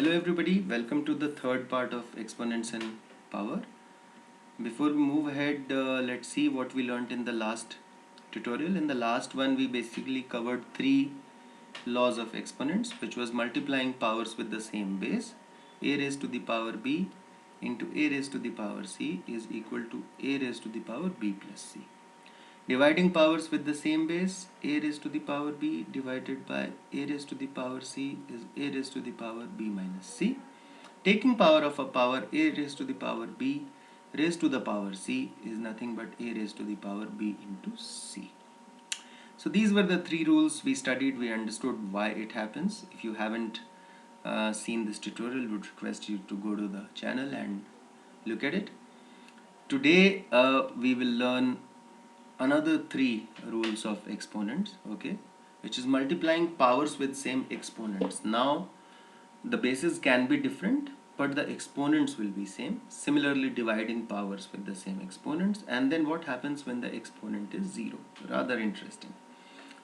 Hello everybody, welcome to the third part of Exponents and Power. Before we move ahead, let's see what we learned in the last tutorial. In the last one, we basically covered three laws of exponents, which was multiplying powers with the same base. A raised to the power b into a raised to the power c is equal to a raised to the power b plus c. Dividing powers with the same base, a raised to the power b divided by a raised to the power c is a raised to the power b minus c. Taking power of a power a raised to the power b raised to the power c is nothing but a raised to the power b into c. So these were the three rules we studied. We understood why it happens. If you haven't seen this tutorial, would request you to go to the channel and look at it. Today we will learn another three rules of exponents, okay, which is multiplying powers with same exponents. Now the bases can be different, but the exponents will be same. Similarly, dividing powers with the same exponents, and then what happens when the exponent is 0. Rather interesting.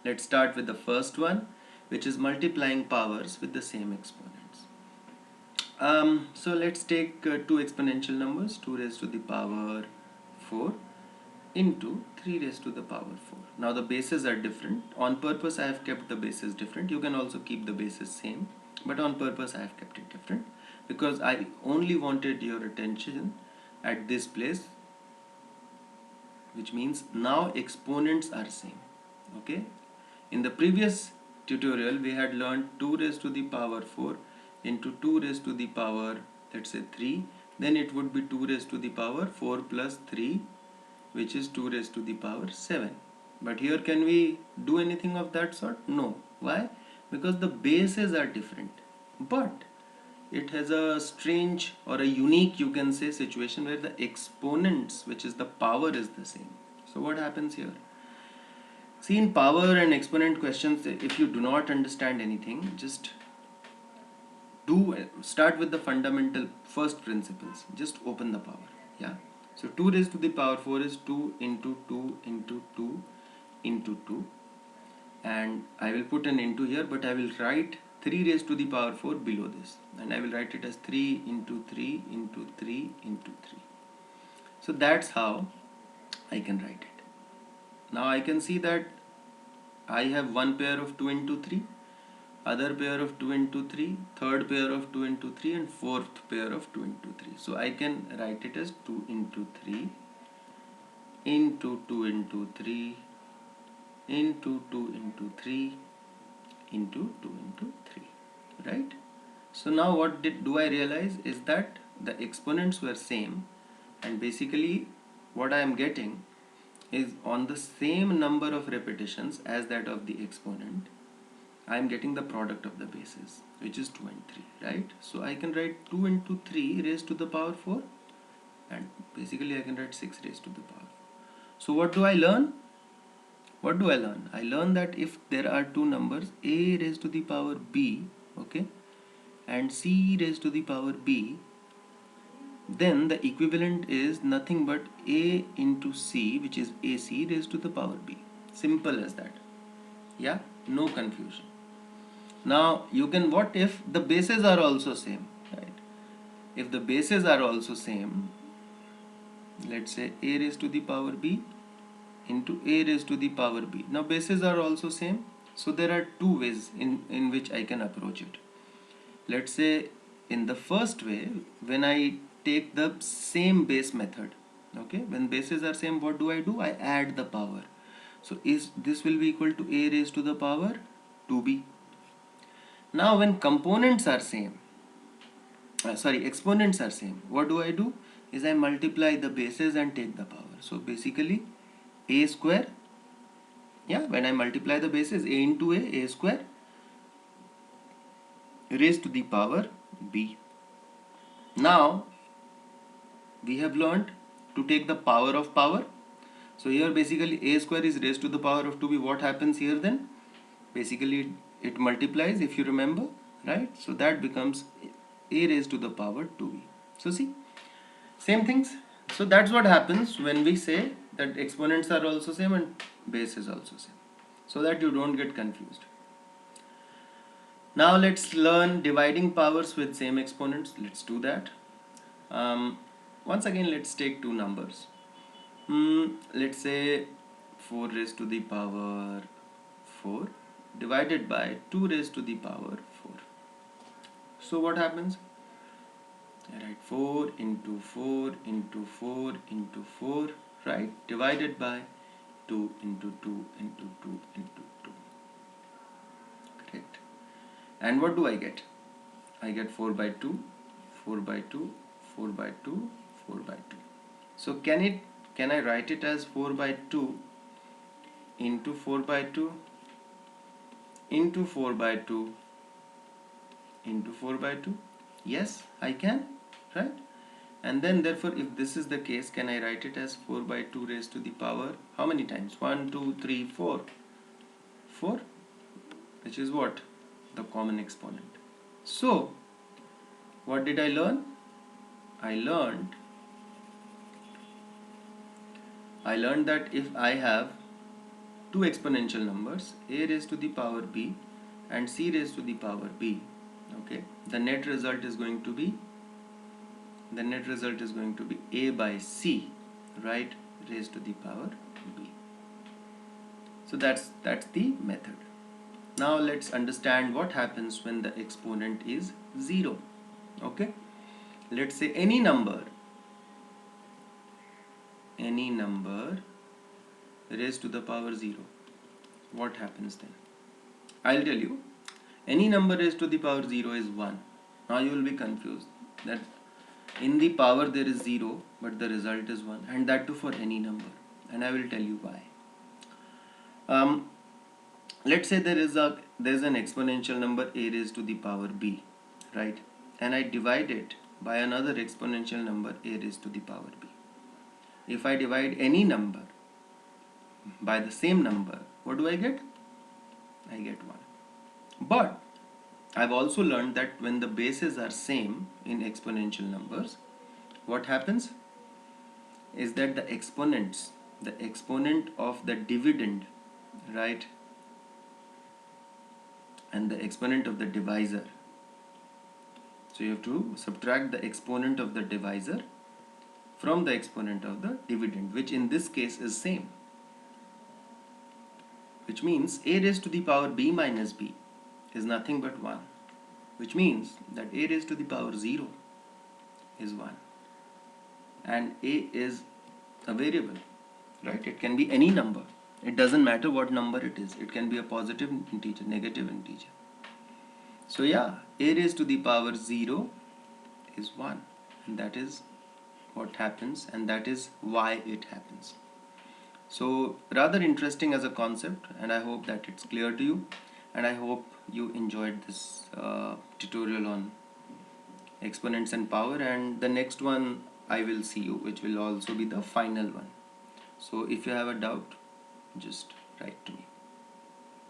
Let's start with the first one, which is multiplying powers with the same exponents. So let's take two exponential numbers, 2 raised to the power 4 into 3 raised to the power 4. Now the bases are different. On purpose I have kept the bases different. You can also keep the bases same, but on purpose I have kept it different because I only wanted your attention at this place, which means now exponents are same. Okay, in the previous tutorial we had learned 2 raised to the power 4 into 2 raised to the power, let's say 3, then it would be 2 raised to the power 4 plus 3, which is 2 raised to the power 7. But here can we do anything of that sort? No. Why? Because the bases are different. But it has a strange or a unique, you can say, situation where the exponents, which is the power, is the same. So what happens here? See, in power and exponent questions, if you do not understand anything, just start with the fundamental first principles. Just open the power. Yeah. So 2 raised to the power 4 is 2 into 2 into 2 into 2, and I will put an into here, but I will write 3 raised to the power 4 below this, and I will write it as 3 into 3 into 3 into 3. So that's how I can write it. Now I can see that I have one pair of 2 into 3, other pair of 2 into 3, third pair of 2 into 3, and fourth pair of 2 into 3. So I can write it as 2 into 3 into 2 into 3 into 2 into 3 into 2 into 3, right? So now what do I realize is that the exponents were same, and basically what I am getting is on the same number of repetitions as that of the exponent, I am getting the product of the bases, which is 2 and 3, right? So I can write 2 into 3 raised to the power 4, and basically I can write 6 raised to the power 4. So what do I learn? What do I learn? I learn that if there are two numbers, a raised to the power b, okay, and c raised to the power b, then the equivalent is nothing but a into c, which is ac raised to the power b. Simple as that. Yeah, no confusion. Now you can, what if the bases are also same, right? If the bases are also same, let's say a raised to the power b into a raised to the power b. Now bases are also same, so there are two ways in which I can approach it. Let's say in the first way, when I take the same base method, okay, when bases are same, what do? I add the power. So this will be equal to a raised to the power 2b. Now when components are same, exponents are same, what do? Is I multiply the bases and take the power. So basically a square, yeah, when I multiply the bases, a into a square raised to the power b. Now we have learned to take the power of power. So here basically a square is raised to the power of 2b. What happens here then? Basically it multiplies, if you remember, right? So that becomes a raised to the power 2b. So see, same things. So that's what happens when we say that exponents are also same and base is also same, so that you don't get confused. Now let's learn dividing powers with same exponents. Let's do that. Once again, let's take two numbers. Let's say 4 raised to the power 4 divided by 2 raised to the power 4. So what happens? I write 4 into 4 into 4 into 4, right? Divided by 2 into 2 into 2 into 2. Correct. And what do I get? I get 4 by 2, 4 by 2, 4 by 2, 4 by 2. So can I write it as 4 by 2 into 4 by 2 into 4 by 2 into 4 by 2? Yes, I can, right? And then therefore if this is the case, can I write it as 4 by 2 raised to the power how many times? 1, 2, 3, 4. 4, which is what? The common exponent. So what did I learn? I learned that if I have two exponential numbers, a raised to the power b and c raised to the power b, okay, the net result is going to be a by c, right, raised to the power b. So that's the method. Now let's understand what happens when the exponent is 0. Okay, let's say any number raised to the power 0. What happens then? I'll tell you. Any number raised to the power 0 is 1. Now you will be confused that in the power there is 0 but the result is 1, and that too for any number, and I will tell you why. Let's say there's an exponential number a raised to the power b, right, and I divide it by another exponential number a raised to the power b. If I divide any number by the same number, what do I get? I get 1. But I've also learned that when the bases are same in exponential numbers, what happens is that the exponent of the dividend, right, and the exponent of the divisor, so you have to subtract the exponent of the divisor from the exponent of the dividend, which in this case is same, which means a raised to the power b minus b is nothing but 1, which means that a raised to the power 0 is 1, and a is a variable, right? It can be any number. It doesn't matter what number it is. It can be a positive integer, negative integer. So yeah, a raised to the power 0 is 1, and that is what happens, and that is why it happens. So rather interesting as a concept, and I hope that it's clear to you, and I hope you enjoyed this tutorial on exponents and power, and the next one I will see you, which will also be the final one. So if you have a doubt, just write to me.